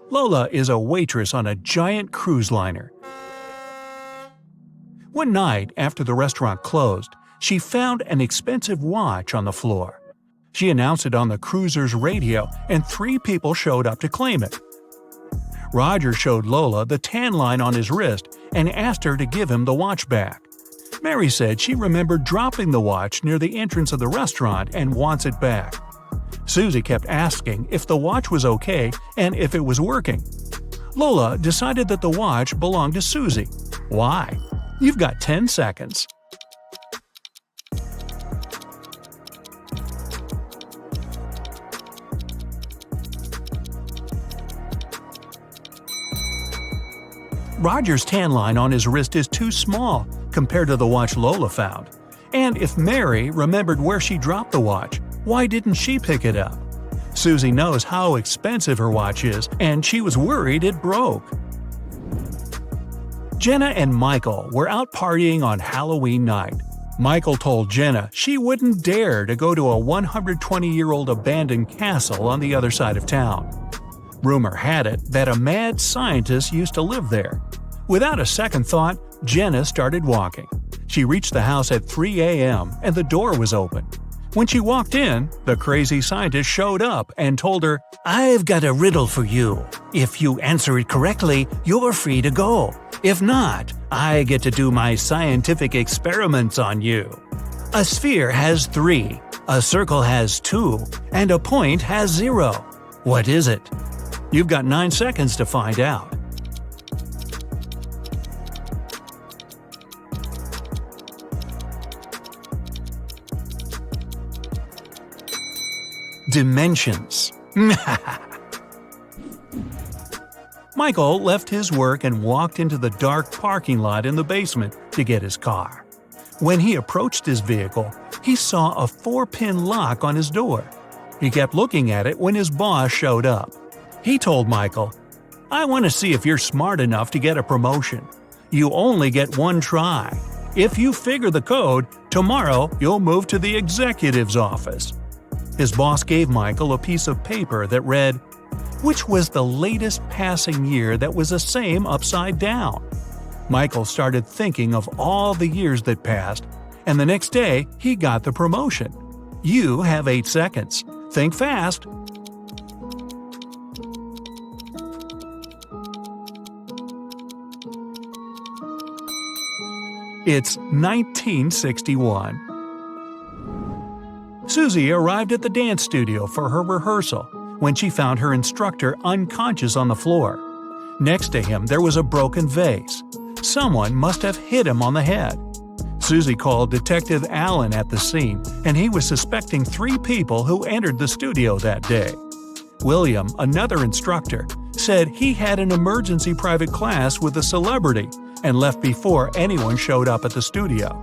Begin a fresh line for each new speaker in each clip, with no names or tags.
Lola is a waitress on a giant cruise liner. One night, after the restaurant closed, she found an expensive watch on the floor. She announced it on the cruiser's radio, and 3 people showed up to claim it. Roger showed Lola the tan line on his wrist and asked her to give him the watch back. Mary said she remembered dropping the watch near the entrance of the restaurant and wants it back. Susie kept asking if the watch was okay and if it was working. Lola decided that the watch belonged to Susie. Why? You've got 10 seconds. Roger's tan line on his wrist is too small compared to the watch Lola found. And if Mary remembered where she dropped the watch, why didn't she pick it up? Susie knows how expensive her watch is, and she was worried it broke. Jenna and Michael were out partying on Halloween night. Michael told Jenna she wouldn't dare to go to a 120-year-old abandoned castle on the other side of town. Rumor had it that a mad scientist used to live there. Without a second thought, Jenna started walking. She reached the house at 3 a.m. and the door was open. When she walked in, the crazy scientist showed up and told her, "I've got a riddle for you. If you answer it correctly, you're free to go. If not, I get to do my scientific experiments on you. A sphere has 3, a circle has 2, and a point has 0. What is it?" You've got 9 seconds to find out. Dimensions. Michael left his work and walked into the dark parking lot in the basement to get his car. When he approached his vehicle, he saw a 4-pin lock on his door. He kept looking at it when his boss showed up. He told Michael, "I want to see if you're smart enough to get a promotion. You only get 1 try. If you figure the code, tomorrow you'll move to the executive's office." His boss gave Michael a piece of paper that read, "Which was the latest passing year that was the same upside down?" Michael started thinking of all the years that passed, and the next day he got the promotion. You have 8 seconds. Think fast. It's 1961. Susie arrived at the dance studio for her rehearsal when she found her instructor unconscious on the floor. Next to him there was a broken vase. Someone must have hit him on the head. Susie called Detective Allen at the scene, and he was suspecting 3 people who entered the studio that day. William, another instructor, said he had an emergency private class with a celebrity and left before anyone showed up at the studio.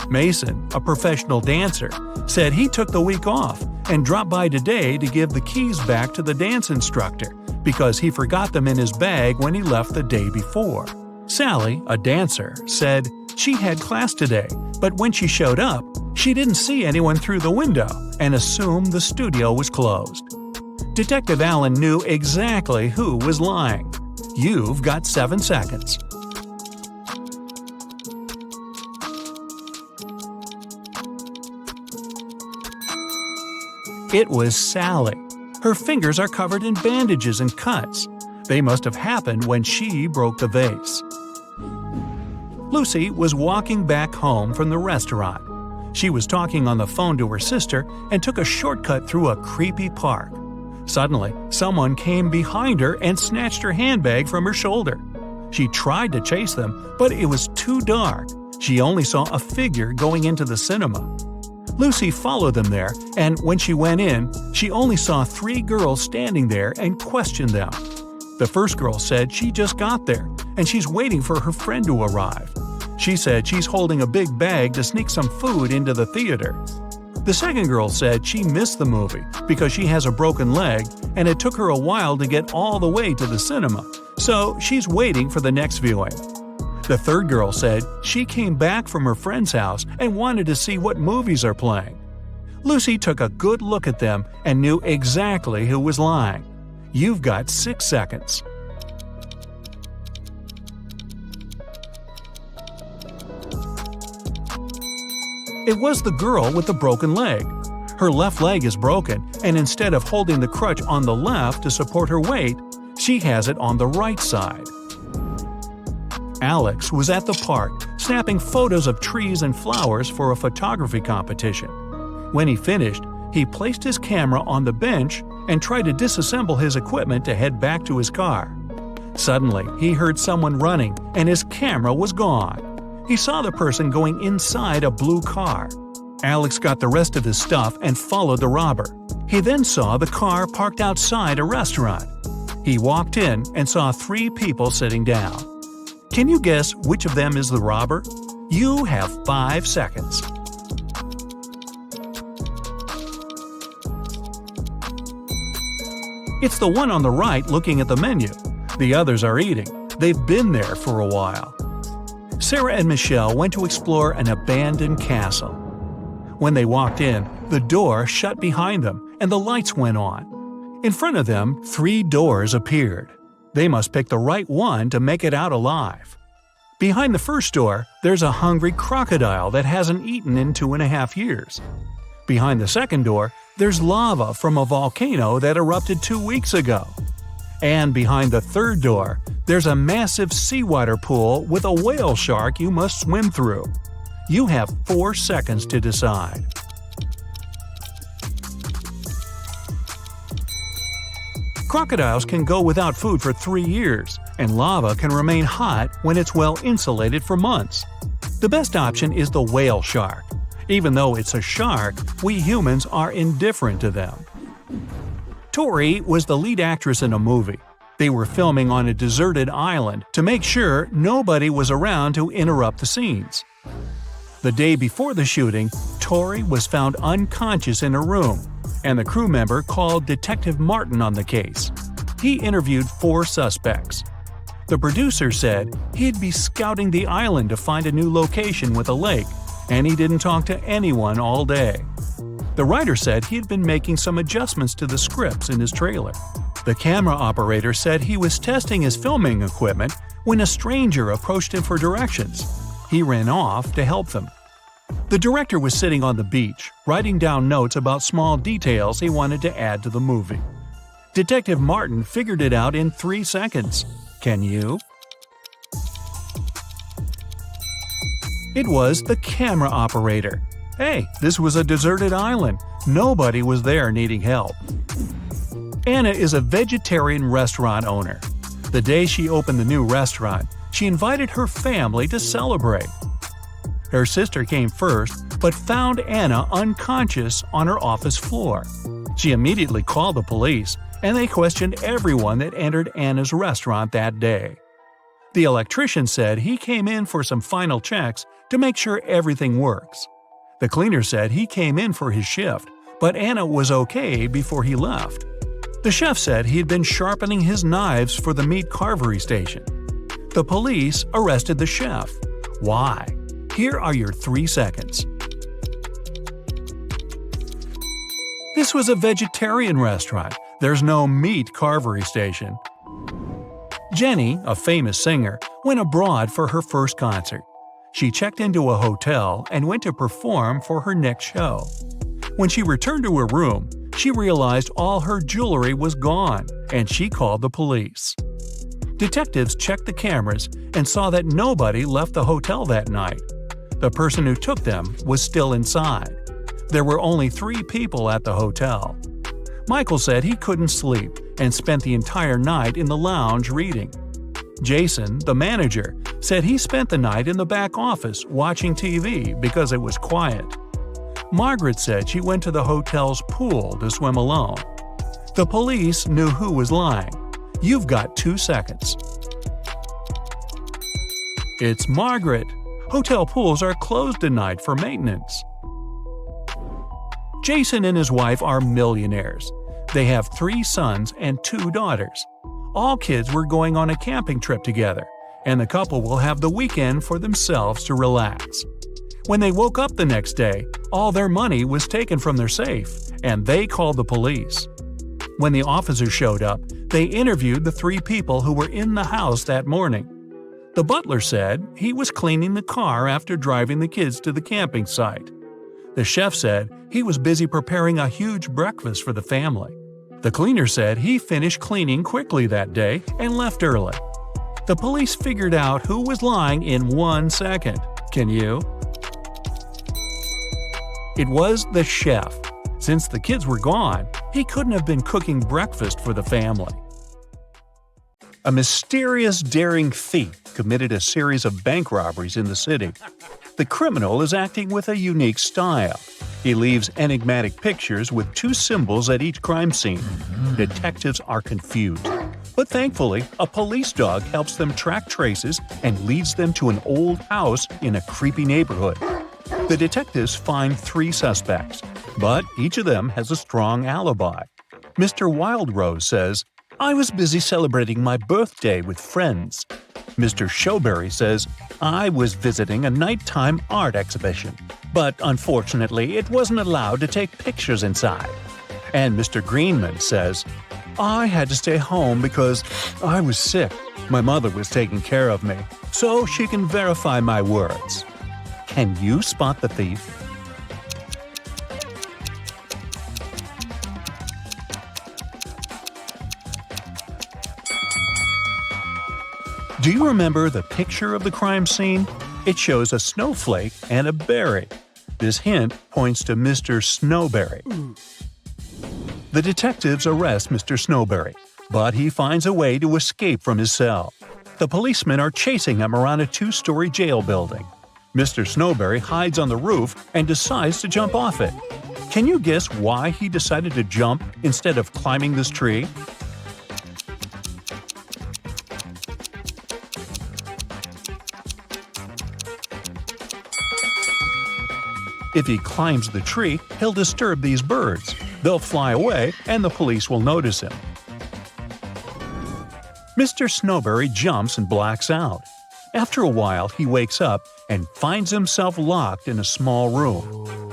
Mason, a professional dancer, said he took the week off and dropped by today to give the keys back to the dance instructor because he forgot them in his bag when he left the day before. Sally, a dancer, said she had class today, but when she showed up, she didn't see anyone through the window and assumed the studio was closed. Detective Allen knew exactly who was lying. You've got 7 seconds. It was Sally. Her fingers are covered in bandages and cuts. They must have happened when she broke the vase. Lucy was walking back home from the restaurant. She was talking on the phone to her sister and took a shortcut through a creepy park. Suddenly, someone came behind her and snatched her handbag from her shoulder. She tried to chase them, but it was too dark. She only saw a figure going into the cinema. Lucy followed them there, and when she went in, she only saw 3 girls standing there and questioned them. The first girl said she just got there, and she's waiting for her friend to arrive. She said she's holding a big bag to sneak some food into the theater. The second girl said she missed the movie because she has a broken leg and it took her a while to get all the way to the cinema, so she's waiting for the next viewing. The third girl said she came back from her friend's house and wanted to see what movies are playing. Lucy took a good look at them and knew exactly who was lying. You've got 6 seconds. It was the girl with the broken leg. Her left leg is broken, and instead of holding the crutch on the left to support her weight, she has it on the right side. Alex was at the park, snapping photos of trees and flowers for a photography competition. When he finished, he placed his camera on the bench and tried to disassemble his equipment to head back to his car. Suddenly, he heard someone running, and his camera was gone. He saw the person going inside a blue car. Alex got the rest of his stuff and followed the robber. He then saw the car parked outside a restaurant. He walked in and saw 3 people sitting down. Can you guess which of them is the robber? You have 5 seconds. It's the one on the right looking at the menu. The others are eating. They've been there for a while. Sarah and Michelle went to explore an abandoned castle. When they walked in, the door shut behind them and the lights went on. In front of them, 3 doors appeared. They must pick the right one to make it out alive. Behind the first door, there's a hungry crocodile that hasn't eaten in 2.5 years. Behind the second door, there's lava from a volcano that erupted 2 weeks ago. And behind the third door, there's a massive seawater pool with a whale shark you must swim through. You have 4 seconds to decide. Crocodiles can go without food for 3 years, and lava can remain hot when it's well insulated for months. The best option is the whale shark. Even though it's a shark, we humans are indifferent to them. Tori was the lead actress in a movie. They were filming on a deserted island to make sure nobody was around to interrupt the scenes. The day before the shooting, Tori was found unconscious in her room, and the crew member called Detective Martin on the case. He interviewed 4 suspects. The producer said he'd be scouting the island to find a new location with a lake, and he didn't talk to anyone all day. The writer said he'd been making some adjustments to the scripts in his trailer. The camera operator said he was testing his filming equipment when a stranger approached him for directions. He ran off to help them. The director was sitting on the beach, writing down notes about small details he wanted to add to the movie. Detective Martin figured it out in 3 seconds. Can you? It was the camera operator. Hey, this was a deserted island. Nobody was there needing help. Anna is a vegetarian restaurant owner. The day she opened the new restaurant, she invited her family to celebrate. Her sister came first, but found Anna unconscious on her office floor. She immediately called the police, and they questioned everyone that entered Anna's restaurant that day. The electrician said he came in for some final checks to make sure everything works. The cleaner said he came in for his shift, but Anna was okay before he left. The chef said he had been sharpening his knives for the meat carvery station. The police arrested the chef. Why? Here are your 3 seconds. This was a vegetarian restaurant. There's no meat carvery station. Jenny, a famous singer, went abroad for her first concert. She checked into a hotel and went to perform for her next show. When she returned to her room, she realized all her jewelry was gone, and she called the police. Detectives checked the cameras and saw that nobody left the hotel that night. The person who took them was still inside. There were only 3 people at the hotel. Michael said he couldn't sleep and spent the entire night in the lounge reading. Jason, the manager, said he spent the night in the back office watching TV because it was quiet. Margaret said she went to the hotel's pool to swim alone. The police knew who was lying. You've got 2 seconds. It's Margaret. Hotel pools are closed tonight for maintenance. Jason and his wife are millionaires. They have 3 sons and 2 daughters. All kids were going on a camping trip together, and the couple will have the weekend for themselves to relax. When they woke up the next day, all their money was taken from their safe, and they called the police. When the officers showed up, they interviewed the 3 people who were in the house that morning. The butler said he was cleaning the car after driving the kids to the camping site. The chef said he was busy preparing a huge breakfast for the family. The cleaner said he finished cleaning quickly that day and left early. The police figured out who was lying in 1 second. Can you? It was the chef. Since the kids were gone, he couldn't have been cooking breakfast for the family. A mysterious, daring thief committed a series of bank robberies in the city. The criminal is acting with a unique style. He leaves enigmatic pictures with 2 symbols at each crime scene. Detectives are confused. But thankfully, a police dog helps them track traces and leads them to an old house in a creepy neighborhood. The detectives find 3 suspects, but each of them has a strong alibi. Mr. Wildrose says, "I was busy celebrating my birthday with friends." Mr. Showberry says, "I was visiting a nighttime art exhibition, but unfortunately it wasn't allowed to take pictures inside." And Mr. Greenman says, "I had to stay home because I was sick. My mother was taking care of me, so she can verify my words." Can you spot the thief? Do you remember the picture of the crime scene? It shows a snowflake and a berry. This hint points to Mr. Snowberry. The detectives arrest Mr. Snowberry, but he finds a way to escape from his cell. The policemen are chasing him around a 2-story jail building. Mr. Snowberry hides on the roof and decides to jump off it. Can you guess why he decided to jump instead of climbing this tree? If he climbs the tree, he'll disturb these birds. They'll fly away and the police will notice him. Mr. Snowberry jumps and blacks out. After a while, he wakes up and finds himself locked in a small room.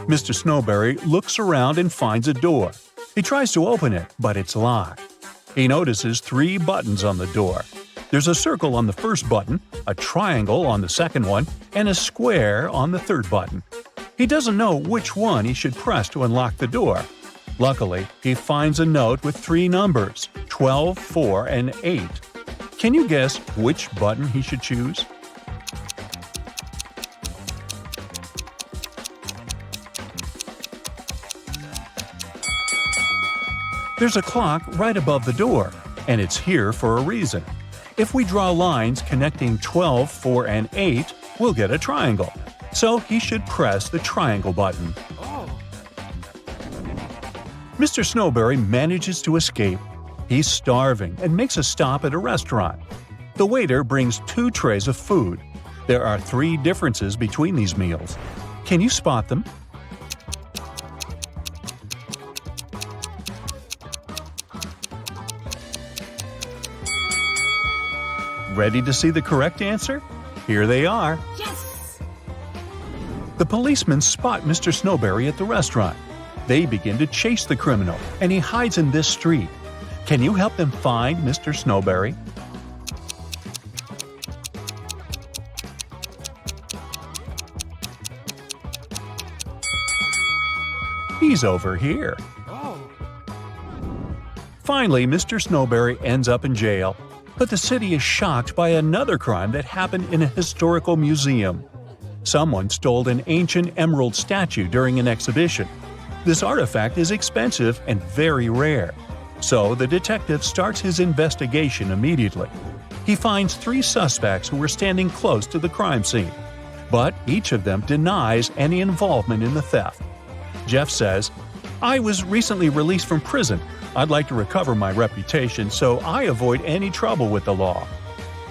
Mr. Snowberry looks around and finds a door. He tries to open it, but it's locked. He notices 3 buttons on the door. There's a circle on the first button, a triangle on the second one, and a square on the third button. He doesn't know which one he should press to unlock the door. Luckily, he finds a note with 3 numbers, 12, 4, and 8. Can you guess which button he should choose? There's a clock right above the door, and it's here for a reason. If we draw lines connecting 12, 4, and 8, we'll get a triangle. So he should press the triangle button. Mr. Snowberry manages to escape. He's starving and makes a stop at a restaurant. The waiter brings 2 trays of food. There are 3 differences between these meals. Can you spot them? Ready to see the correct answer? Here they are.
Yes!
The policemen spot Mr. Snowberry at the restaurant. They begin to chase the criminal, and he hides in this street. Can you help them find Mr. Snowberry? He's over here. Finally, Mr. Snowberry ends up in jail. But the city is shocked by another crime that happened in a historical museum. Someone stole an ancient emerald statue during an exhibition. This artifact is expensive and very rare. So the detective starts his investigation immediately. He finds 3 suspects who were standing close to the crime scene. But each of them denies any involvement in the theft. Jeff says, "I was recently released from prison. I'd like to recover my reputation so I avoid any trouble with the law."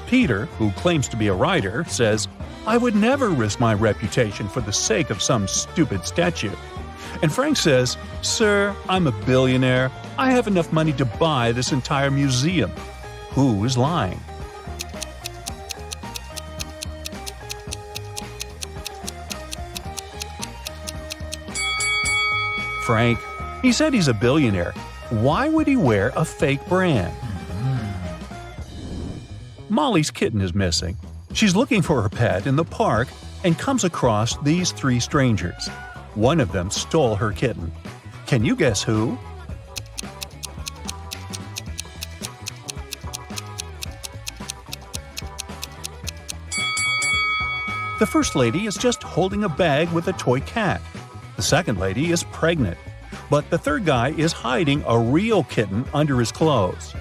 Peter, who claims to be a writer, says, "I would never risk my reputation for the sake of some stupid statue." And Frank says, "Sir, I'm a billionaire. I have enough money to buy this entire museum." Who is lying? Frank. He said he's a billionaire. Why would he wear a fake brand? Molly's kitten is missing. She's looking for her pet in the park and comes across these three strangers. One of them stole her kitten. Can you guess who? The first lady is just holding a bag with a toy cat. The second lady is pregnant. But the third guy is hiding a real kitten under his clothes.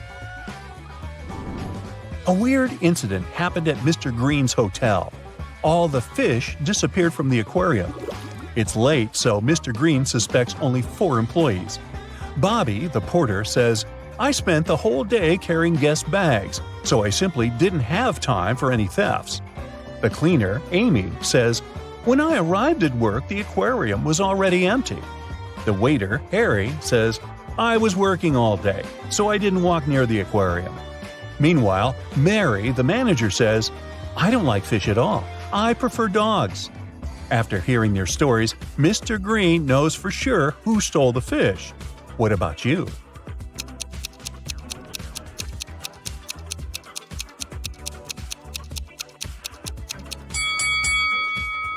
A weird incident happened at Mr. Green's hotel. All the fish disappeared from the aquarium. It's late, so Mr. Green suspects only 4 employees. Bobby, the porter, says, "I spent the whole day carrying guest bags, so I simply didn't have time for any thefts." The cleaner, Amy, says, "When I arrived at work, the aquarium was already empty." The waiter, Harry, says, "I was working all day, so I didn't walk near the aquarium." Meanwhile, Mary, the manager, says, "I don't like fish at all. I prefer dogs." After hearing their stories, Mr. Green knows for sure who stole the fish. What about you?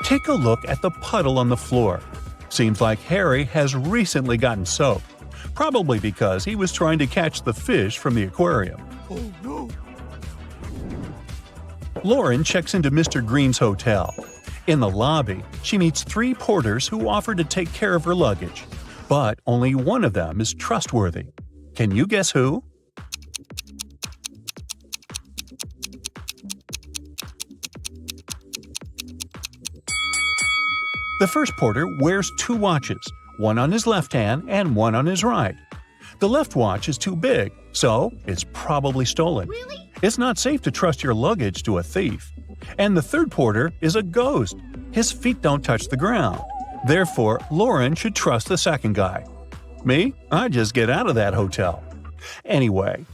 Take a look at the puddle on the floor. Seems like Harry has recently gotten soaked, probably because he was trying to catch the fish from the aquarium. Oh no! Lauren checks into Mr. Green's hotel. In the lobby, she meets 3 porters who offer to take care of her luggage. But only one of them is trustworthy. Can you guess who? The first porter wears 2 watches, one on his left hand and one on his right. The left watch is too big, so it's probably stolen.
Really?
It's not safe to trust your luggage to a thief. And the third porter is a ghost. His feet don't touch the ground. Therefore, Lauren should trust the second guy. Me? I just get out of that hotel. Anyway,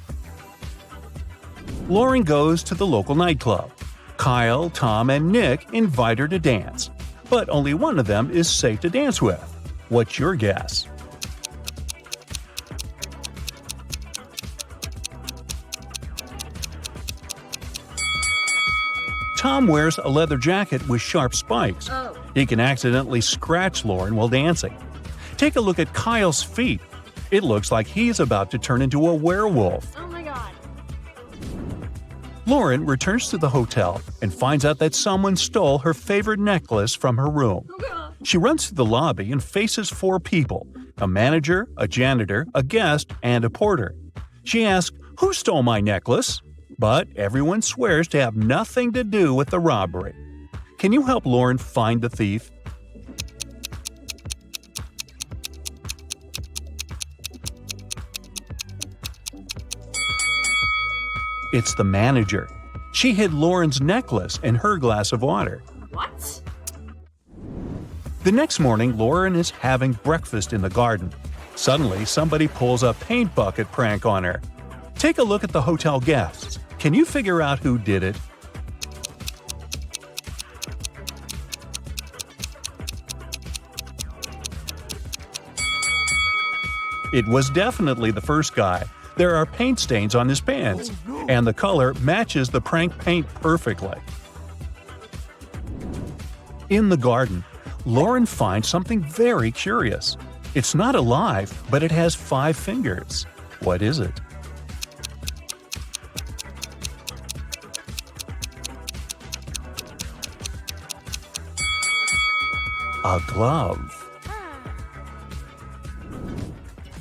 Lauren goes to the local nightclub. Kyle, Tom, and Nick invite her to dance. But only one of them is safe to dance with. What's your guess? Tom wears a leather jacket with sharp spikes.
Oh.
He can accidentally scratch Lauren while dancing. Take a look at Kyle's feet. It looks like he's about to turn into a werewolf.
Oh my god.
Lauren returns to the hotel and finds out that someone stole her favorite necklace from her room.
Oh god.
She runs to the lobby and faces 4 people: a manager, a janitor, a guest, and a porter. She asks, "Who stole my necklace?" But everyone swears to have nothing to do with the robbery. Can you help Lauren find the thief? It's the manager. She hid Lauren's necklace in her glass of water.
What?
The next morning, Lauren is having breakfast in the garden. Suddenly, somebody pulls a paint bucket prank on her. Take a look at the hotel guests. Can you figure out who did it? It was definitely the first guy. There are paint stains on his pants, and the color matches the prank paint perfectly. In the garden, Lauren finds something very curious. It's not alive, but it has 5 fingers. What is it? A glove.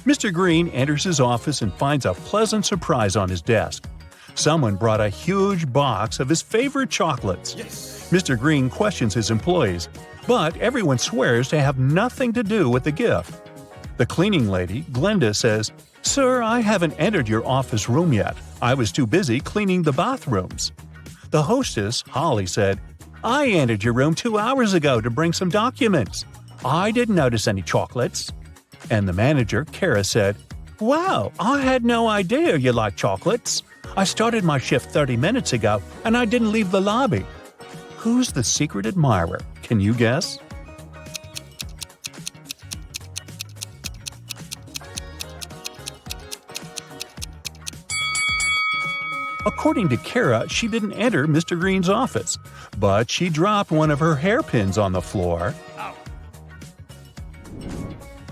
Mr. Green enters his office and finds a pleasant surprise on his desk. Someone brought a huge box of his favorite chocolates.
Yes.
Mr. Green questions his employees, but everyone swears to have nothing to do with the gift. The cleaning lady, Glenda, says, "Sir, I haven't entered your office room yet. I was too busy cleaning the bathrooms." The hostess, Holly, said, "I entered your room 2 hours ago to bring some documents. I didn't notice any chocolates." And the manager, Kara, said, "Wow, I had no idea you like chocolates. I started my shift 30 minutes ago and I didn't leave the lobby." Who's the secret admirer? Can you guess? According to Kara, she didn't enter Mr. Green's office, but she dropped one of her hairpins on the floor.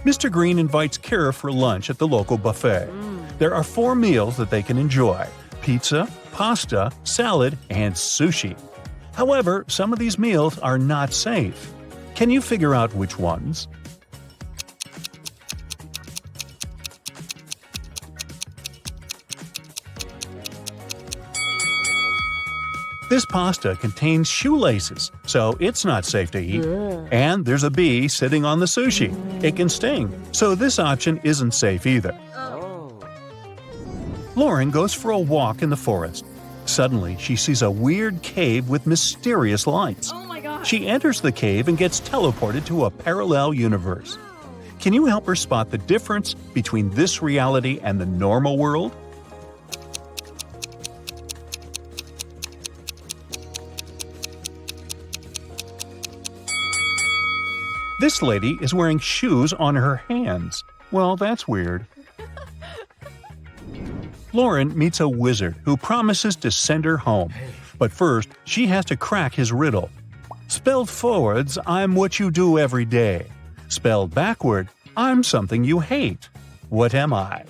Mr. Green invites Kara for lunch at the local buffet. There are 4 meals that they can enjoy: pizza, pasta, salad, and sushi. However, some of these meals are not safe. Can you figure out which ones? This pasta contains shoelaces, so it's not safe to eat. And there's a bee sitting on the sushi. It can sting, so this option isn't safe either. Lauren goes for a walk in the forest. Suddenly, she sees a weird cave with mysterious lights.
Oh my God.
She enters the cave and gets teleported to a parallel universe. Can you help her spot the difference between this reality and the normal world? This lady is wearing shoes on her hands. Well, that's weird. Lauren meets a wizard who promises to send her home. But first, she has to crack his riddle. Spelled forwards, I'm what you do every day. Spelled backward, I'm something you hate. What am I?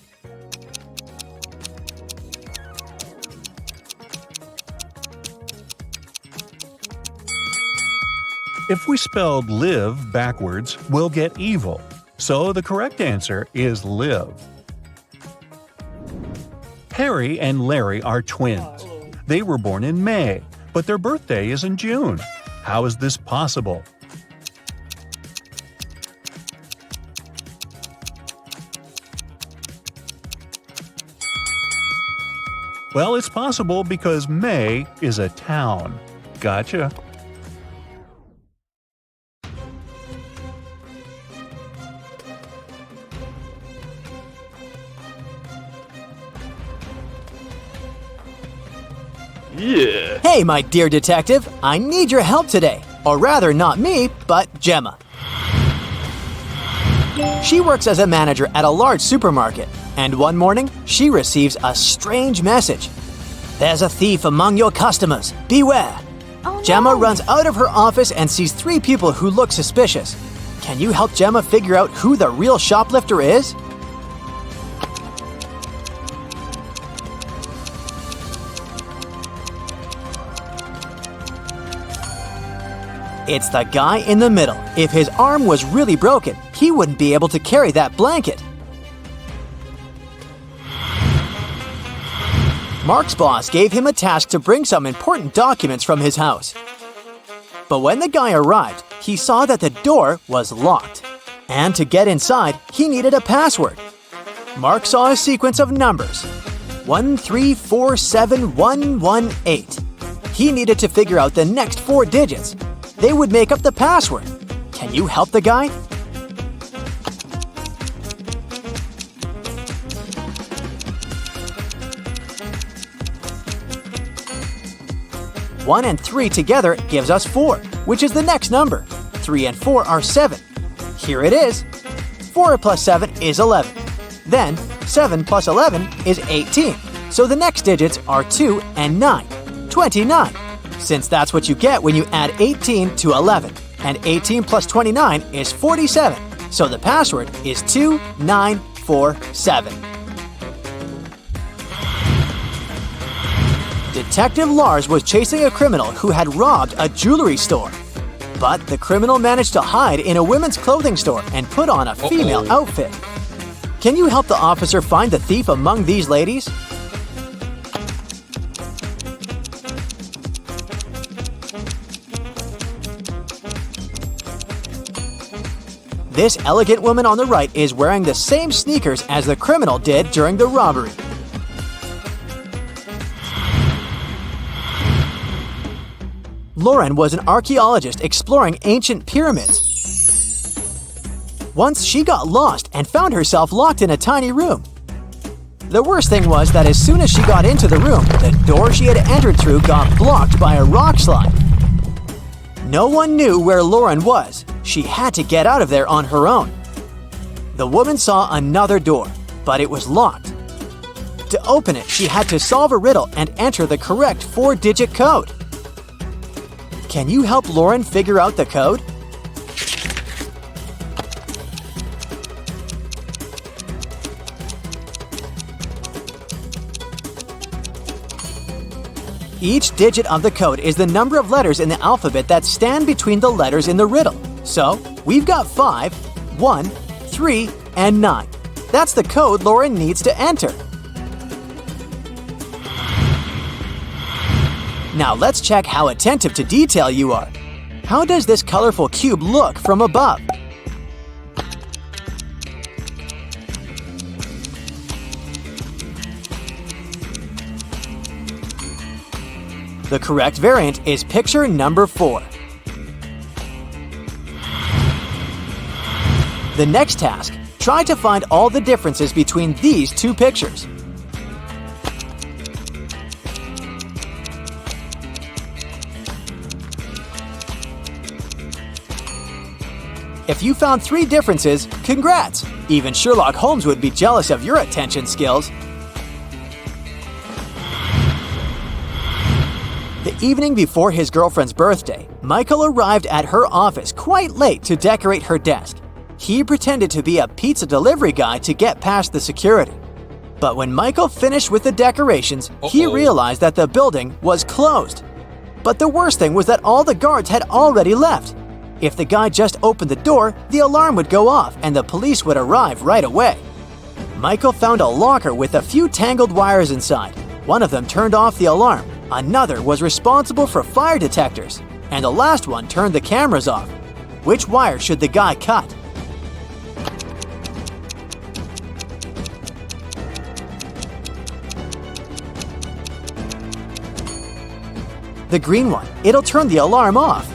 If we spelled live backwards, we'll get evil. So the correct answer is live. Harry and Larry are twins. They were born in May, but their birthday is in June. How is this possible? Well, it's possible because May is a town. Gotcha.
Yeah.
Hey, my dear detective, I need your help today. Or rather, not me, but Gemma. She works as a manager at a large supermarket, and one morning, she receives a strange message. There's a thief among your customers. Beware.
Oh, no.
Gemma runs out of her office and sees 3 people who look suspicious. Can you help Gemma figure out who the real shoplifter is? It's the guy in the middle. If his arm was really broken, he wouldn't be able to carry that blanket. Mark's boss gave him a task to bring some important documents from his house. But when the guy arrived, he saw that the door was locked. And to get inside, he needed a password. Mark saw a sequence of numbers. 1347118. He needed to figure out the next 4 digits. They would make up the password. Can you help the guy? One and 3 together gives us 4, which is the next number. 3 and 4 are 7. Here it is. 4 plus 7 is 11. Then 7 plus 11 is 18. So the next digits are 2 and 9. 29. Since that's what you get when you add 18 to 11. And 18 plus 29 is 47. So the password is 2947. Detective Lars was chasing a criminal who had robbed a jewelry store. But the criminal managed to hide in a women's clothing store and put on a female outfit. Can you help the officer find the thief among these ladies? This elegant woman on the right is wearing the same sneakers as the criminal did during the robbery. Lauren was an archaeologist exploring ancient pyramids. Once she got lost and found herself locked in a tiny room. The worst thing was that as soon as she got into the room, the door she had entered through got blocked by a rock slide. No one knew where Lauren was. She had to get out of there on her own. The woman saw another door, but it was locked. To open it, she had to solve a riddle and enter the correct 4-digit code. Can you help Lauren figure out the code? Each digit of the code is the number of letters in the alphabet that stand between the letters in the riddle. So, we've got 5, 1, 3, and 9. That's the code Lauren needs to enter. Now let's check how attentive to detail you are. How does this colorful cube look from above? The correct variant is picture number 4. The next task, try to find all the differences between these two pictures. If you found 3 differences, congrats! Even Sherlock Holmes would be jealous of your attention skills. The evening before his girlfriend's birthday, Michael arrived at her office quite late to decorate her desk. He pretended to be a pizza delivery guy to get past the security. But when Michael finished with the decorations, he realized that the building was closed. But the worst thing was that all the guards had already left. If the guy just opened the door, the alarm would go off and the police would arrive right away. Michael found a locker with a few tangled wires inside. One of them turned off the alarm. Another was responsible for fire detectors, and the last one turned the cameras off. Which wire should the guy cut? The green one. It'll turn the alarm off.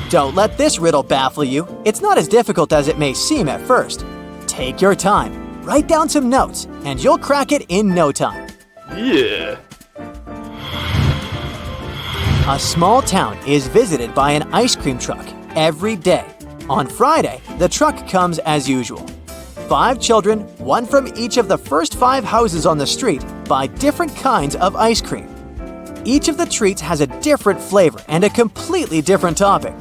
Don't let this riddle baffle you. It's not as difficult as it may seem at first. Take your time. Write down some notes, and you'll crack it in no time.
Yeah.
A small town is visited by an ice cream truck every day. On Friday, the truck comes as usual. 5 children, one from each of the first 5 houses on the street, buy different kinds of ice cream. Each of the treats has a different flavor and a completely different topping.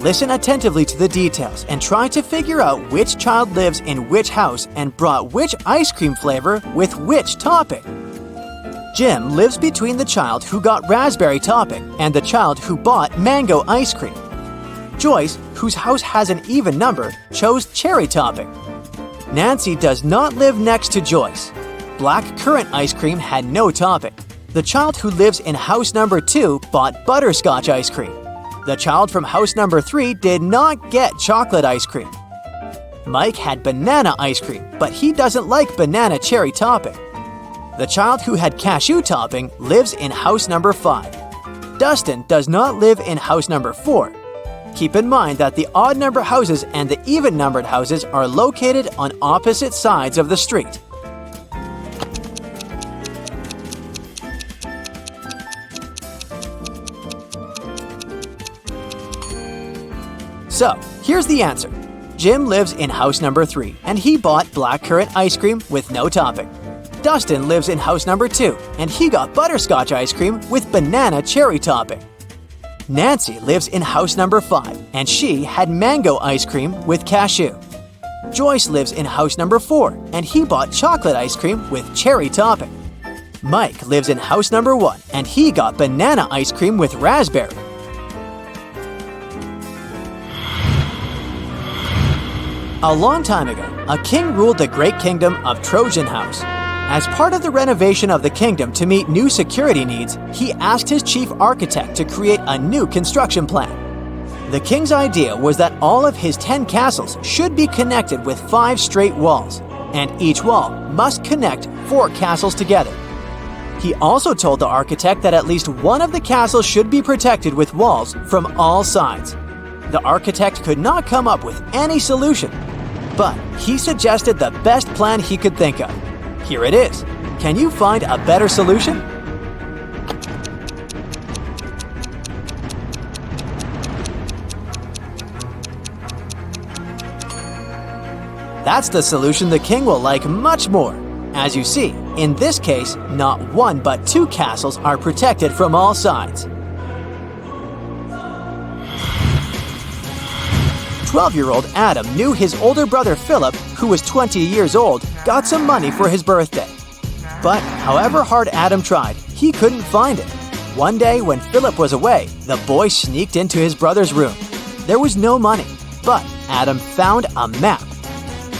Listen attentively to the details and try to figure out which child lives in which house and brought which ice cream flavor with which topping. Jim lives between the child who got raspberry topping and the child who bought mango ice cream. Joyce, whose house has an even number, chose cherry topping. Nancy does not live next to Joyce. Black currant ice cream had no topping. The child who lives in house number 2 bought butterscotch ice cream. The child from house number 3 did not get chocolate ice cream. Mike had banana ice cream, but he doesn't like banana cherry topping. The child who had cashew topping lives in house number 5. Dustin does not live in house number 4. Keep in mind that the odd number houses and the even numbered houses are located on opposite sides of the street. So, here's the answer. Jim lives in house number 3, and he bought blackcurrant ice cream with no topping. Dustin lives in house number 2, and he got butterscotch ice cream with banana cherry topping. Nancy lives in house number 5, and she had mango ice cream with cashew. Joyce lives in house number 4, and he bought chocolate ice cream with cherry topping. Mike lives in house number 1, and he got banana ice cream with raspberry. A long time ago, a king ruled the great kingdom of Trojan House. As part of the renovation of the kingdom to meet new security needs, he asked his chief architect to create a new construction plan. The king's idea was that all of his 10 castles should be connected with 5 straight walls, and each wall must connect 4 castles together. He also told the architect that at least one of the castles should be protected with walls from all sides. The architect could not come up with any solution, but he suggested the best plan he could think of. Here it is. Can you find a better solution? That's the solution the king will like much more. As you see, in this case, not one but two castles are protected from all sides. 12-year-old Adam knew his older brother Philip, who was 20 years old, got some money for his birthday. But however hard Adam tried, he couldn't find it. One day when Philip was away, the boy sneaked into his brother's room. There was no money, but Adam found a map.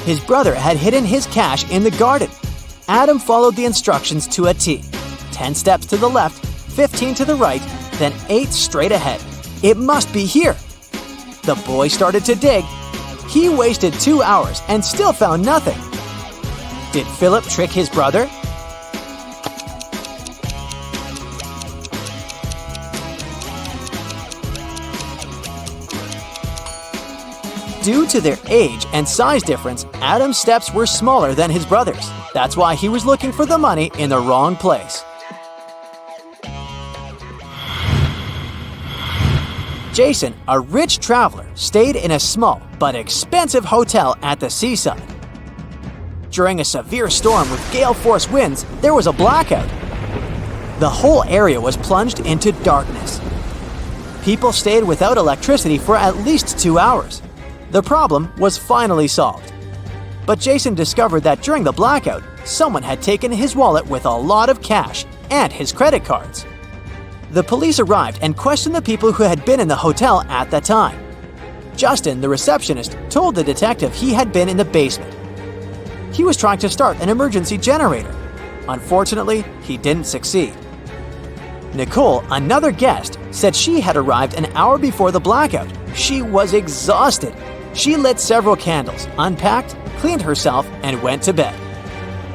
His brother had hidden his cash in the garden. Adam followed the instructions to a T. 10 steps to the left, 15 to the right, then 8 straight ahead. It must be here. The boy started to dig. He wasted 2 hours and still found nothing. Did Philip trick his brother? Due to their age and size difference, Adam's steps were smaller than his brother's. That's why he was looking for the money in the wrong place. Jason, a rich traveler, stayed in a small but expensive hotel at the seaside. During a severe storm with gale-force winds, there was a blackout. The whole area was plunged into darkness. People stayed without electricity for at least 2 hours. The problem was finally solved. But Jason discovered that during the blackout, someone had taken his wallet with a lot of cash and his credit cards. The police arrived and questioned the people who had been in the hotel at the time. Justin, the receptionist, told the detective he had been in the basement. He was trying to start an emergency generator. Unfortunately, he didn't succeed. Nicole, another guest, said she had arrived an hour before the blackout. She was exhausted. She lit several candles, unpacked, cleaned herself, and went to bed.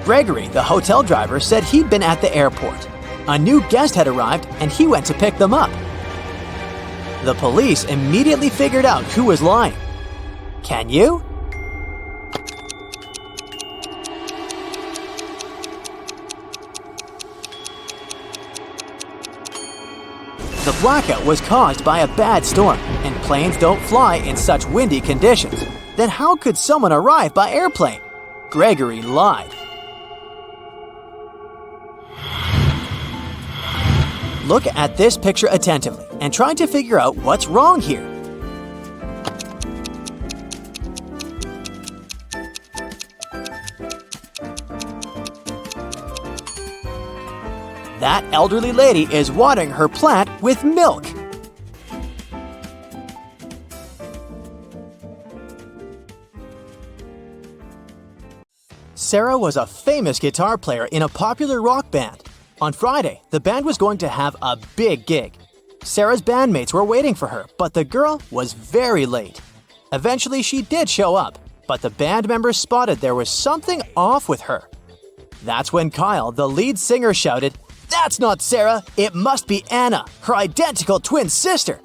Gregory, the hotel driver, said he'd been at the airport. A new guest had arrived and he went to pick them up. The police immediately figured out who was lying. Can you? The blackout was caused by a bad storm, and planes don't fly in such windy conditions. Then how could someone arrive by airplane? Gregory lied. Look at this picture attentively and try to figure out what's wrong here. That elderly lady is watering her plant with milk. Sarah was a famous guitar player in a popular rock band. On Friday, the band was going to have a big gig. Sarah's bandmates were waiting for her, but the girl was very late. Eventually, she did show up, but the band members spotted there was something off with her. That's when Kyle, the lead singer, shouted, "That's not Sarah! It must be Anna, her identical twin sister!"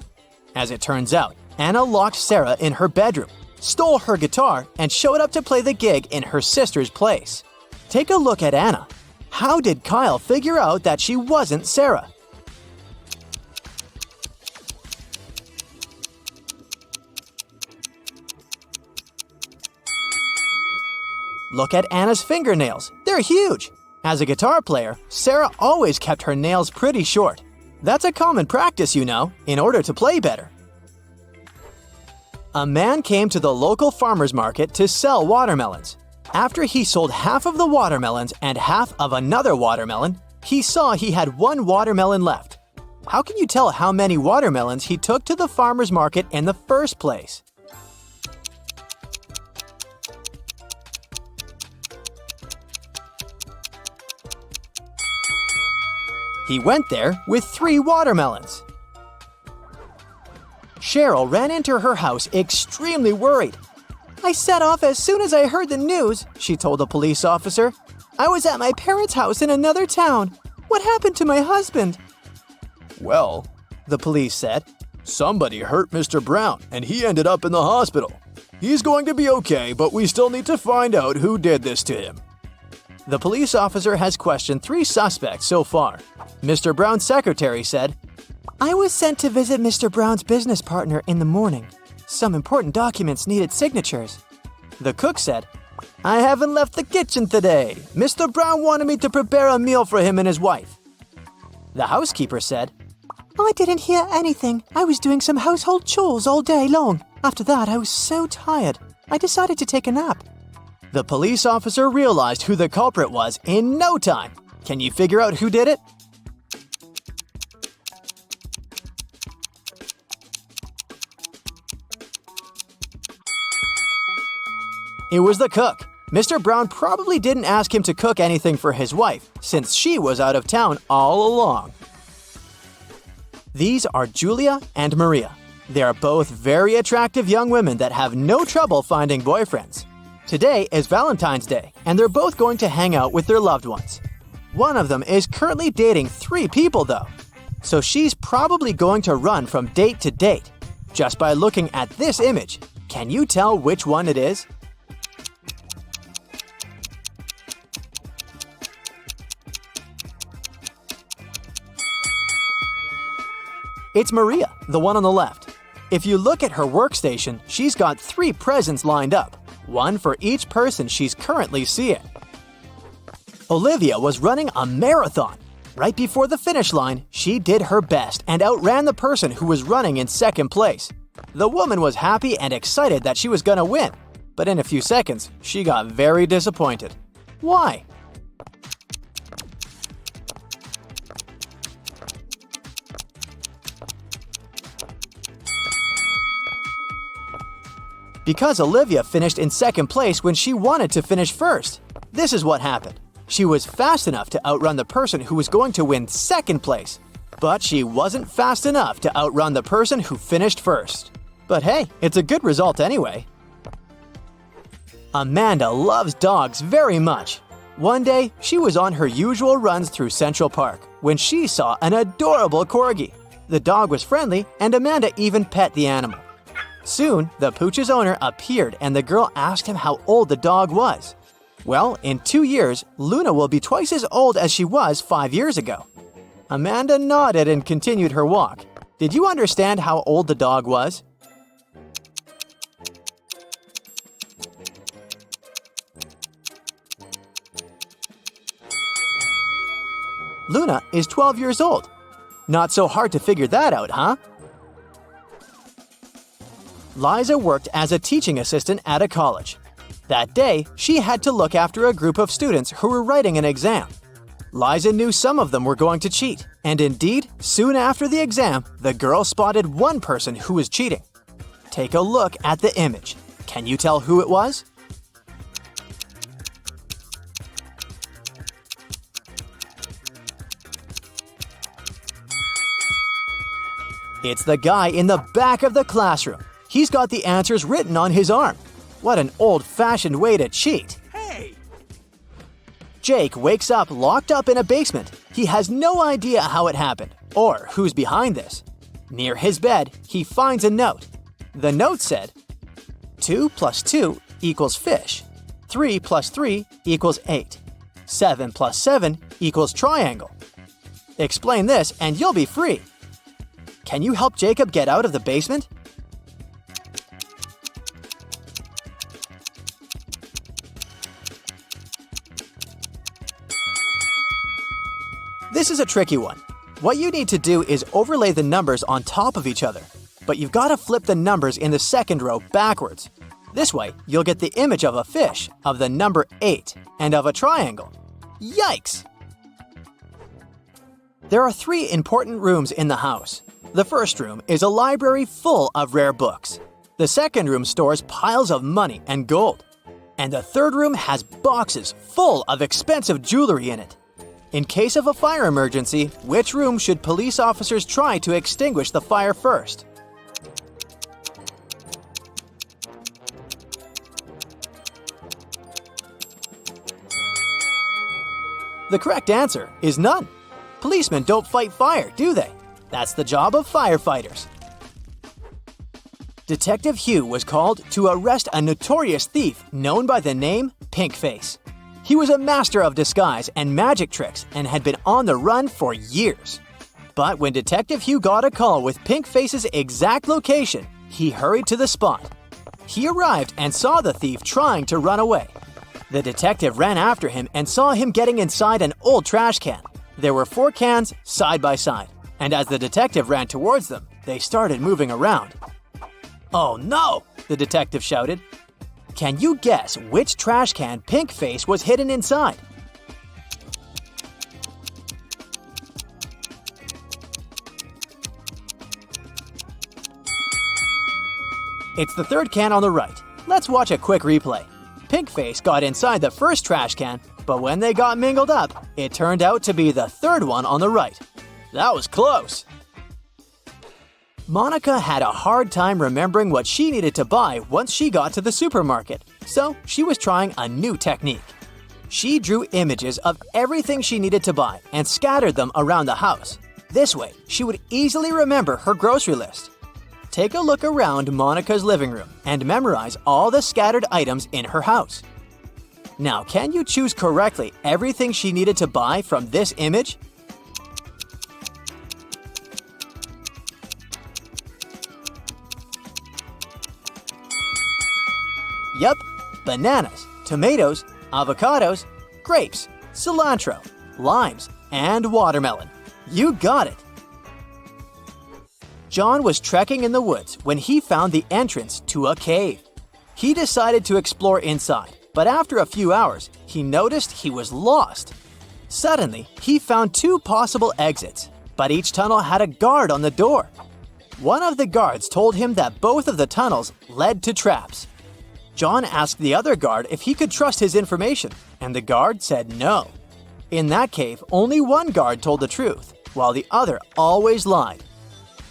As it turns out, Anna locked Sarah in her bedroom, stole her guitar, and showed up to play the gig in her sister's place. Take a look at Anna. How did Kyle figure out that she wasn't Sarah? Look at Anna's fingernails. They're huge. As a guitar player, Sarah always kept her nails pretty short. That's a common practice, you know, in order to play better. A man came to the local farmer's market to sell watermelons. After he sold half of the watermelons and half of another watermelon, he saw he had one watermelon left. How can you tell how many watermelons he took to the farmer's market in the first place? He went there with 3 watermelons. Cheryl ran into her house extremely worried. "I set off as soon as I heard the news," she told a police officer. "I was at my parents' house in another town. What happened to my husband?"
"Well," the police said, "somebody hurt Mr. Brown and he ended up in the hospital. He's going to be okay, but we still need to find out who did this to him."
The police officer has questioned 3 suspects so far. Mr. Brown's secretary said, "I was sent to visit Mr. Brown's business partner in the morning. Some important documents needed signatures." The cook said,
I haven't left the kitchen today. Mr. Brown wanted me to prepare a meal for him and his wife.
The housekeeper said, I didn't hear anything. I was doing some household chores all day long. After that, I was so tired. I decided to take a nap.
The police officer realized who the culprit was in no time. Can you figure out who did it? It was the cook. Mr. Brown probably didn't ask him to cook anything for his wife, since she was out of town all along. These are Julia and Maria. They are both very attractive young women that have no trouble finding boyfriends. Today is Valentine's Day, and they're both going to hang out with their loved ones. One of them is currently dating 3 people, though. So she's probably going to run from date to date. Just by looking at this image, can you tell which one it is? It's Maria, the one on the left. If you look at her workstation, she's got 3 presents lined up, one for each person she's currently seeing. Olivia was running a marathon. Right before the finish line, she did her best and outran the person who was running in second place. The woman was happy and excited that she was gonna win, but in a few seconds, she got very disappointed. Why? Because Olivia finished in second place when she wanted to finish first. This is what happened. She was fast enough to outrun the person who was going to win second place, but she wasn't fast enough to outrun the person who finished first. But hey, it's a good result anyway. Amanda loves dogs very much. One day, she was on her usual runs through Central Park when she saw an adorable corgi. The dog was friendly, and Amanda even pet the animal. Soon, the pooch's owner appeared and the girl asked him how old the dog was. Well, in 2 years, Luna will be twice as old as she was 5 years ago. Amanda nodded and continued her walk. Did you understand how old the dog was? Luna is 12 years old. Not so hard to figure that out, huh? Liza worked as a teaching assistant at a college. That day, she had to look after a group of students who were writing an exam. Liza knew some of them were going to cheat, and indeed, soon after the exam, the girl spotted one person who was cheating. Take a look at the image. Can you tell who it was? It's the guy in the back of the classroom. He's got the answers written on his arm. What an old-fashioned way to cheat.
Hey!
Jake wakes up locked up in a basement. He has no idea how it happened or who's behind this. Near his bed, he finds a note. The note said, 2 plus 2 equals fish. 3 plus 3 equals 8. 7 plus 7 equals triangle. Explain this and you'll be free. Can you help Jacob get out of the basement? This is a tricky one. What you need to do is overlay the numbers on top of each other, but you've got to flip the numbers in the second row backwards. This way, you'll get the image of a fish, of the number 8, and of a triangle. Yikes! There are 3 important rooms in the house. The first room is a library full of rare books. The second room stores piles of money and gold. And the third room has boxes full of expensive jewelry in it. In case of a fire emergency, which room should police officers try to extinguish the fire first? The correct answer is none. Policemen don't fight fire, do they? That's the job of firefighters. Detective Hugh was called to arrest a notorious thief known by the name Pinkface. He was a master of disguise and magic tricks and had been on the run for years. But when Detective Hugh got a call with Pinkface's exact location, he hurried to the spot. He arrived and saw the thief trying to run away. The detective ran after him and saw him getting inside an old trash can. There were 4 cans side by side, and as the detective ran towards them, they started moving around. "Oh no!" the detective shouted. Can you guess which trash can Pinkface was hidden inside? It's the 3rd can on the right. Let's watch a quick replay. Pinkface got inside the first trash can, but when they got mingled up, it turned out to be the 3rd one on the right. That was close. Monica had a hard time remembering what she needed to buy once she got to the supermarket, so she was trying a new technique. She drew images of everything she needed to buy and scattered them around the house. This way, she would easily remember her grocery list. Take a look around Monica's living room and memorize all the scattered items in her house. Now, can you choose correctly everything she needed to buy from this image? Yup, bananas, tomatoes, avocados, grapes, cilantro, limes, and watermelon. You got it! John was trekking in the woods when he found the entrance to a cave. He decided to explore inside, but after a few hours, he noticed he was lost. Suddenly, he found 2 possible exits, but each tunnel had a guard on the door. One of the guards told him that both of the tunnels led to traps. John asked the other guard if he could trust his information, and the guard said no. In that cave, only one guard told the truth, while the other always lied.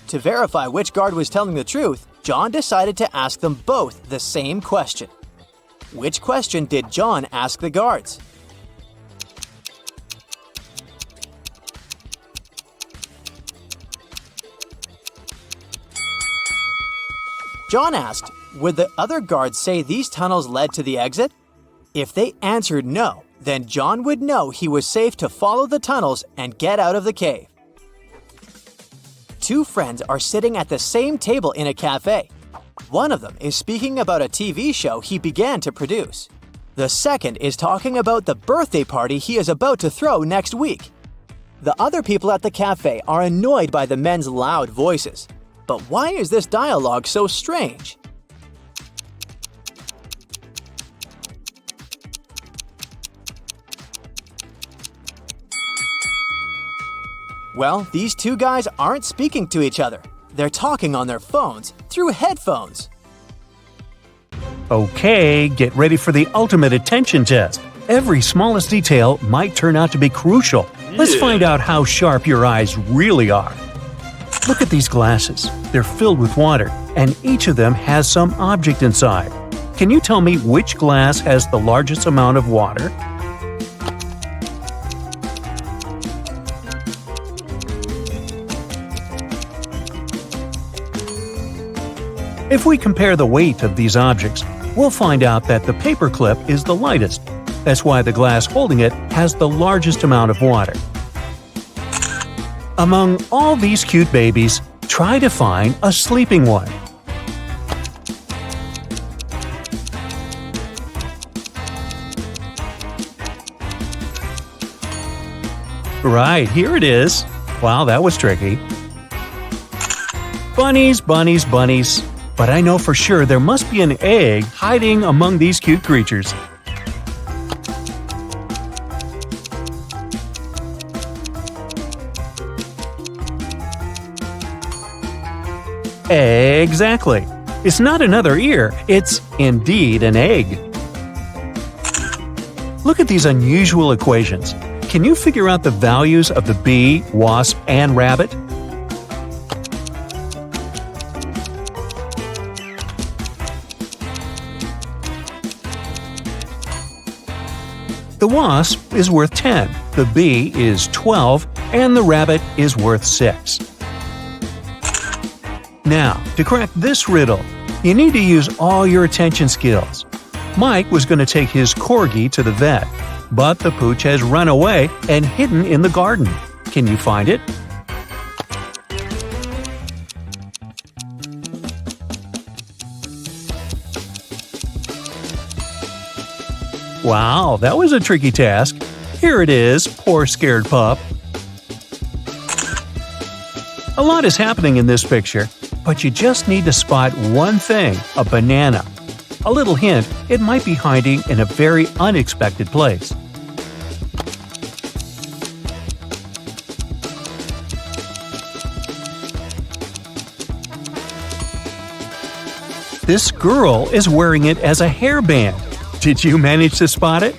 To verify which guard was telling the truth, John decided to ask them both the same question. Which question did John ask the guards? John asked, would the other guards say these tunnels led to the exit? If they answered no, then John would know he was safe to follow the tunnels and get out of the cave. 2 friends are sitting at the same table in a cafe. One of them is speaking about a TV show he began to produce. The second is talking about the birthday party he is about to throw next week. The other people at the cafe are annoyed by the men's loud voices. But why is this dialogue so strange? Well, these 2 guys aren't speaking to each other. They're talking on their phones through headphones.
Okay, get ready for the ultimate attention test. Every smallest detail might turn out to be crucial. Let's find out how sharp your eyes really are. Look at these glasses. They're filled with water, and each of them has some object inside. Can you tell me which glass has the largest amount of water? If we compare the weight of these objects, we'll find out that the paperclip is the lightest. That's why the glass holding it has the largest amount of water. Among all these cute babies, try to find a sleeping one. Right, here it is. Wow, that was tricky. Bunnies, bunnies, bunnies. But I know for sure there must be an egg hiding among these cute creatures. Exactly. It's not another ear, it's indeed an egg. Look at these unusual equations. Can you figure out the values of the bee, wasp, and rabbit? The wasp is worth 10, the bee is 12, and the rabbit is worth 6. Now, to crack this riddle, you need to use all your attention skills. Mike was going to take his corgi to the vet, but the pooch has run away and hidden in the garden. Can you find it? Wow, that was a tricky task. Here it is, poor scared pup. A lot is happening in this picture, but you just need to spot one thing, a banana. A little hint, it might be hiding in a very unexpected place. This girl is wearing it as a hairband. Did you manage to spot it?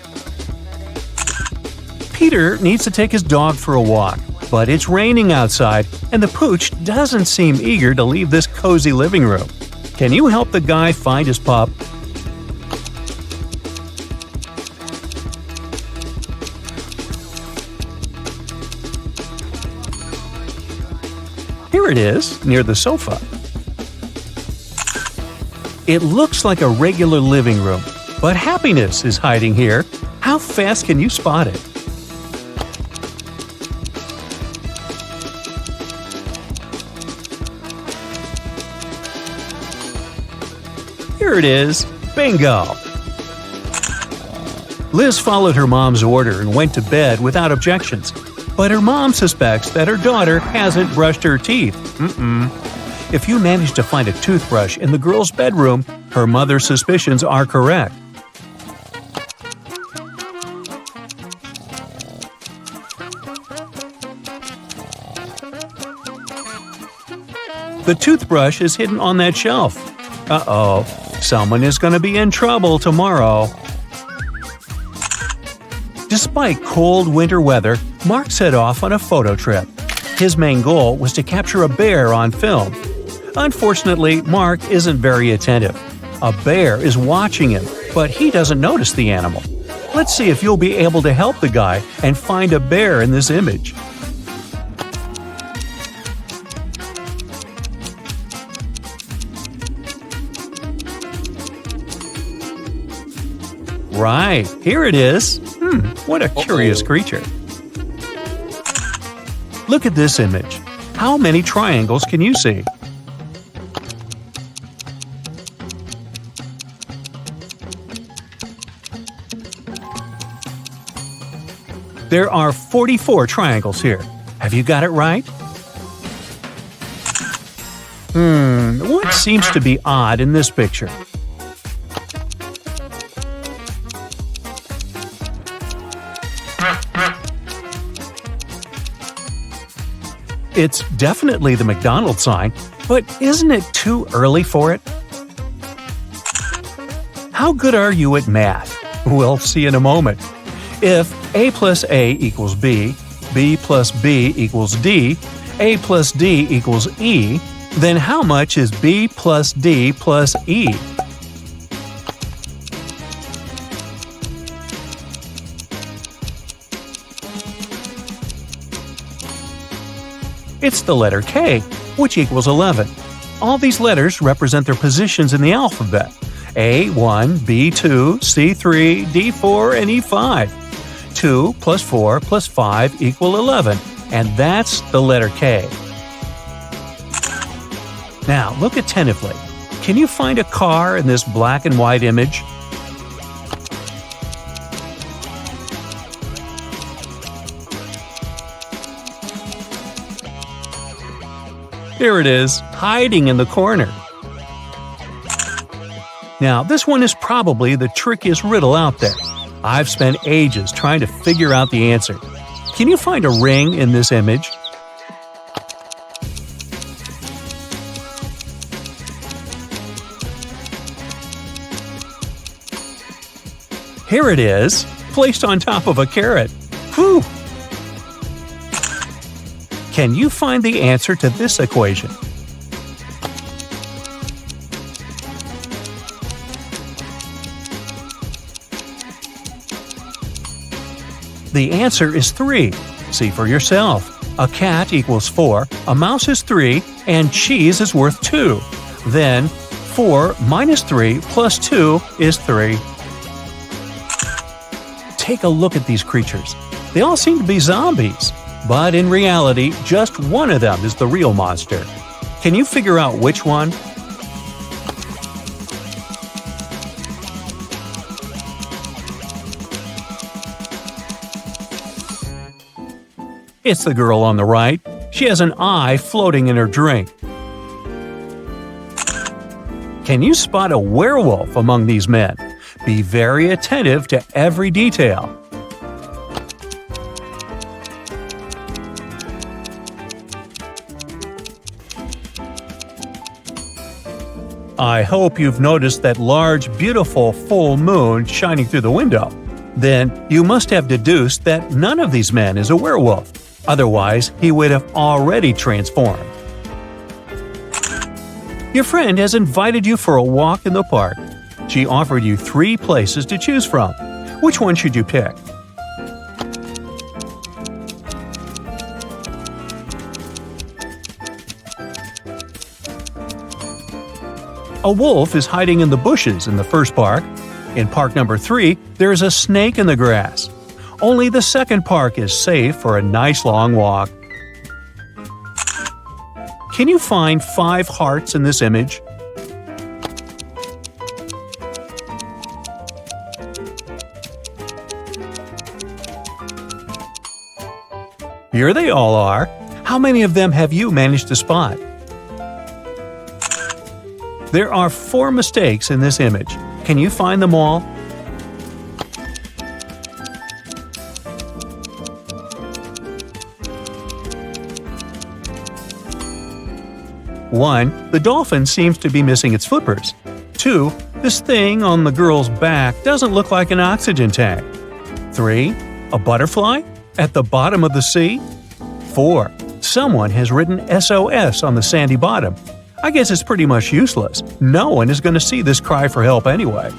Peter needs to take his dog for a walk, but it's raining outside and the pooch doesn't seem eager to leave this cozy living room. Can you help the guy find his pup? Here it is, near the sofa. It looks like a regular living room, but happiness is hiding here. How fast can you spot it? Here it is. Bingo! Liz followed her mom's order and went to bed without objections. But her mom suspects that her daughter hasn't brushed her teeth. If you manage to find a toothbrush in the girl's bedroom, her mother's suspicions are correct. The toothbrush is hidden on that shelf. Uh-oh, someone is going to be in trouble tomorrow. Despite cold winter weather, Mark set off on a photo trip. His main goal was to capture a bear on film. Unfortunately, Mark isn't very attentive. A bear is watching him, but he doesn't notice the animal. Let's see if you'll be able to help the guy and find a bear in this image. Right, here it is. What a curious creature. Look at this image. How many triangles can you see? There are 44 triangles here. Have you got it right? What seems to be odd in this picture? It's definitely the McDonald's sign, but isn't it too early for it? How good are you at math? We'll see in a moment. If A plus A equals B, B plus B equals D, A plus D equals E, then how much is B plus D plus E? It's the letter K, which equals 11. All these letters represent their positions in the alphabet: A1, B2, C3, D4, and E5. 2 plus 4 plus 5 equal 11, and that's the letter K. Now, look attentively. Can you find a car in this black and white image? There it is, hiding in the corner. Now, this one is probably the trickiest riddle out there. I've spent ages trying to figure out the answer. Can you find a ring in this image? Here it is, placed on top of a carrot. Whew! Can you find the answer to this equation? The answer is 3. See for yourself. A cat equals 4, a mouse is 3, and cheese is worth 2. Then, 4 minus 3 plus 2 is 3. Take a look at these creatures. They all seem to be zombies. But in reality, just one of them is the real monster. Can you figure out which one? It's the girl on the right. She has an eye floating in her drink. Can you spot a werewolf among these men? Be very attentive to every detail. I hope you've noticed that large, beautiful full moon shining through the window. Then you must have deduced that none of these men is a werewolf. Otherwise, he would have already transformed. Your friend has invited you for a walk in the park. She offered you 3 places to choose from. Which one should you pick? A wolf is hiding in the bushes in the first park. In park number 3, there is a snake in the grass. Only the second park is safe for a nice long walk. Can you find 5 hearts in this image? Here they all are. How many of them have you managed to spot? There are 4 mistakes in this image. Can you find them all? One, the dolphin seems to be missing its flippers. 2, this thing on the girl's back doesn't look like an oxygen tank. 3, a butterfly at the bottom of the sea. 4, someone has written SOS on the sandy bottom. I guess it's pretty much useless. No one is going to see this cry for help anyway.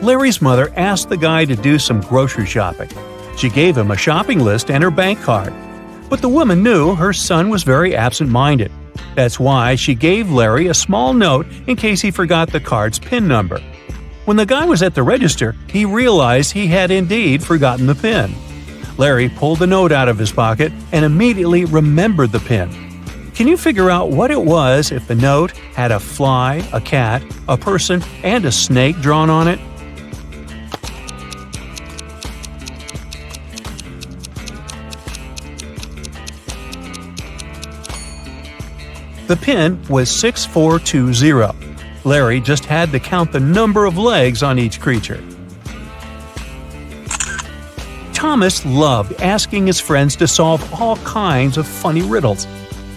Larry's mother asked the guy to do some grocery shopping. She gave him a shopping list and her bank card. But the woman knew her son was very absent-minded. That's why she gave Larry a small note in case he forgot the card's PIN number. When the guy was at the register, he realized he had indeed forgotten the PIN. Larry pulled the note out of his pocket and immediately remembered the PIN. Can you figure out what it was if the note had a fly, a cat, a person, and a snake drawn on it? The PIN was 6420. Larry just had to count the number of legs on each creature. Thomas loved asking his friends to solve all kinds of funny riddles.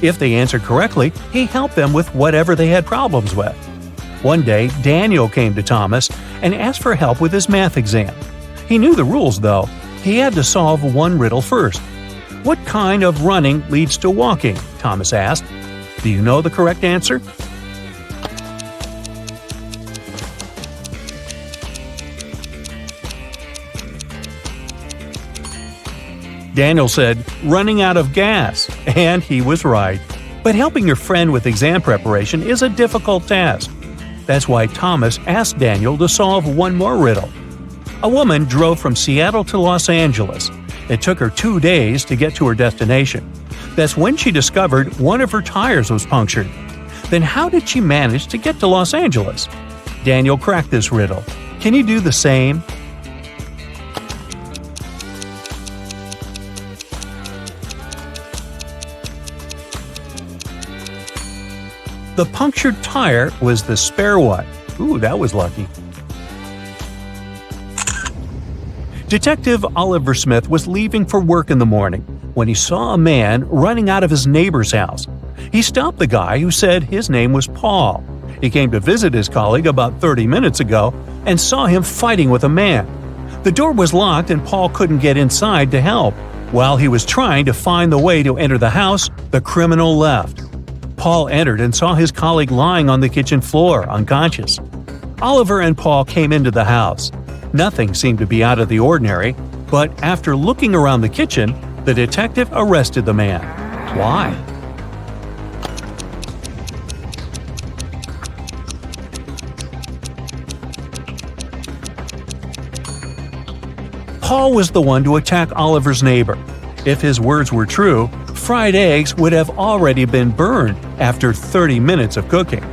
If they answered correctly, he helped them with whatever they had problems with. One day, Daniel came to Thomas and asked for help with his math exam. He knew the rules, though. He had to solve one riddle first. What kind of running leads to walking? Thomas asked. Do you know the correct answer? Daniel said, running out of gas, and he was right. But helping your friend with exam preparation is a difficult task. That's why Thomas asked Daniel to solve one more riddle. A woman drove from Seattle to Los Angeles. It took her 2 days to get to her destination. That's when she discovered one of her tires was punctured. Then how did she manage to get to Los Angeles? Daniel cracked this riddle. Can you do the same? The punctured tire was the spare one. Ooh, that was lucky. Detective Oliver Smith was leaving for work in the morning when he saw a man running out of his neighbor's house. He stopped the guy who said his name was Paul. He came to visit his colleague about 30 minutes ago and saw him fighting with a man. The door was locked and Paul couldn't get inside to help. While he was trying to find the way to enter the house, the criminal left. Paul entered and saw his colleague lying on the kitchen floor, unconscious. Oliver and Paul came into the house. Nothing seemed to be out of the ordinary, but after looking around the kitchen, the detective arrested the man. Why? Paul was the one to attack Oliver's neighbor. If his words were true, fried eggs would have already been burned after 30 minutes of cooking.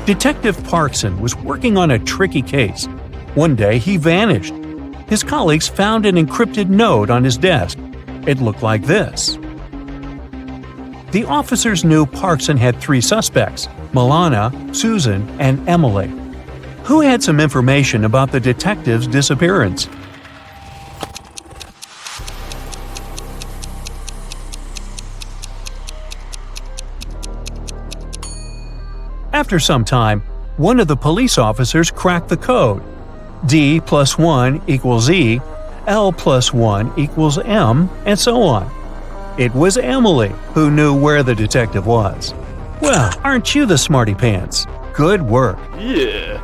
Detective Parkson was working on a tricky case. One day he vanished. his colleagues found an encrypted note on his desk. It looked like this. The officers knew Parkson had 3 suspects: Milana, Susan, and Emily. Who had some information about the detective's disappearance? After some time, one of the police officers cracked the code. D plus 1 equals E, L plus 1 equals M, and so on. It was Emily who knew where the detective was. Well, aren't you the smarty pants? Good work!
Yeah.